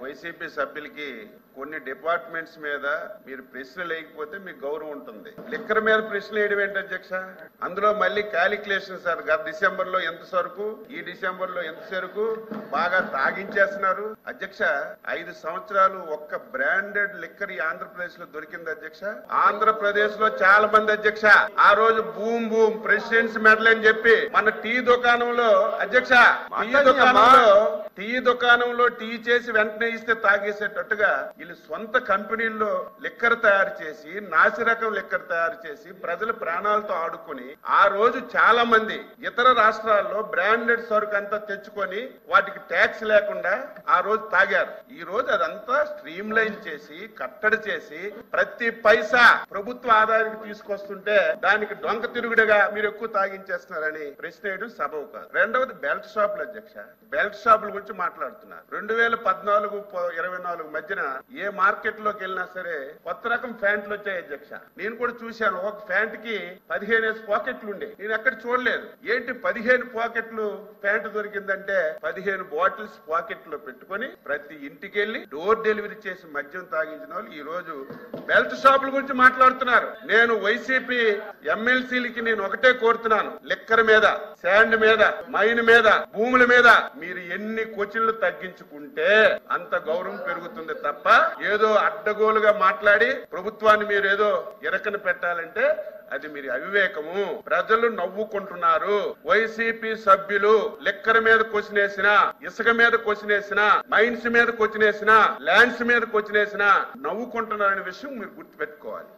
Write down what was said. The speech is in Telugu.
వైసీపీ సభ్యులకి కొన్ని డిపార్ట్మెంట్స్ మీద మీరు ప్రశ్నలు లేకపోతే మీకు గౌరవం ఉంటుంది. లిక్కర్ మీద ప్రశ్నలు వేయడం ఏంటి అధ్యక్ష? అందులో మళ్ళీ క్యాలిక్యులేషన్ సార్, గత డిసెంబర్ లో ఎంత సరుకు, ఈ డిసెంబర్ లో ఎంత సరుకు బాగా తాగించేస్తున్నారు అధ్యక్ష. 5 సంవత్సరాలు ఒక్క బ్రాండెడ్ లిక్కర్ ఈ ఆంధ్రప్రదేశ్ లో దొరికింది అధ్యక్ష. ఆంధ్రప్రదేశ్ లో చాలా మంది అధ్యక్ష ఆ రోజు బూమ్ బూమ్ ప్రెసిడెంట్స్ మెడల్ అని చెప్పి మన టీ దుకాణంలో అధ్యక్ష, టీ దుకాణంలో టీ చేసి వెంటనే ఇస్తే తాగేసేటట్టుగా వీళ్ళు సొంత కంపెనీల్లో లిక్కర్ తయారు చేసి, నాసిరకం లిక్కర్ తయారు చేసి ప్రజల ప్రాణాలతో ఆడుకుని ఆ రోజు చాలా మంది ఇతర రాష్ట్రాల్లో బ్రాండెడ్ సరుకు అంతా తెచ్చుకొని వాటికి ట్యాక్స్ లేకుండా ఆ రోజు తాగారు. ఈ రోజు అదంతా స్ట్రీమ్ లైన్ చేసి కట్టడి చేసి ప్రతి పైసా ప్రభుత్వ ఆదాయానికి తీసుకొస్తుంటే దానికి డొంక తిరుగుడుగా మీరు ఎక్కువ తాగించేస్తున్నారని ప్రశ్న వేయడం సబబు కాదు. రెండవది బెల్ట్ షాపులు అధ్యక్ష. బెల్ట్ షాపుల గురించి మాట్లాడుతున్నారు. 2014-24 మధ్యన ఏ మార్కెట్ లోకి వెళ్ళినా సరే కొత్త రకం ప్యాంట్లు వచ్చాయి అధ్యక్ష. నేను కూడా చూశాను. ఒక ప్యాంట్ కి 15 పాకెట్లు ఉండే, నేను ఎక్కడ చూడలేదు. ఏంటి 15 పాకెట్లు ప్యాంట్ దొరికిందంటే 15 బాటిల్స్ పాకెట్ లో పెట్టుకుని ప్రతి ఇంటికి వెళ్లి డోర్ డెలివరీ చేసి మద్యం తాగించిన వాళ్ళు ఈ రోజు బెల్ట్ షాపుల గురించి మాట్లాడుతున్నారు. నేను వైసీపీ ఎమ్మెల్సీలకి నేను ఒకటే కోరుతున్నాను, లిక్కర్ మీద, శాండ్ మీద, మైన్ మీద, భూముల మీద మీరు ఎన్ని క్వశ్చన్లు తగ్గించుకుంటే అంత గౌరవం పెరుగుతుంది తప్ప ఏదో అడ్డగోలుగా మాట్లాడి ప్రభుత్వాన్ని మీరు ఏదో ఇరకన పెట్టాలంటే అది మీరు అవివేకము. ప్రజలు నవ్వుకుంటున్నారు. వైసీపీ సభ్యులు లిక్కర్ మీద క్వశ్చన్ వేసినా, ఇసుక మీద క్వశ్చన్ వేసినా, మైన్స్ మీద క్వశ్చన్ వేసినా, ల్యాండ్స్ మీద క్వశ్చన్ వేసినా నవ్వుకుంటున్నారనే విషయం మీరు గుర్తుపెట్టుకోవాలి.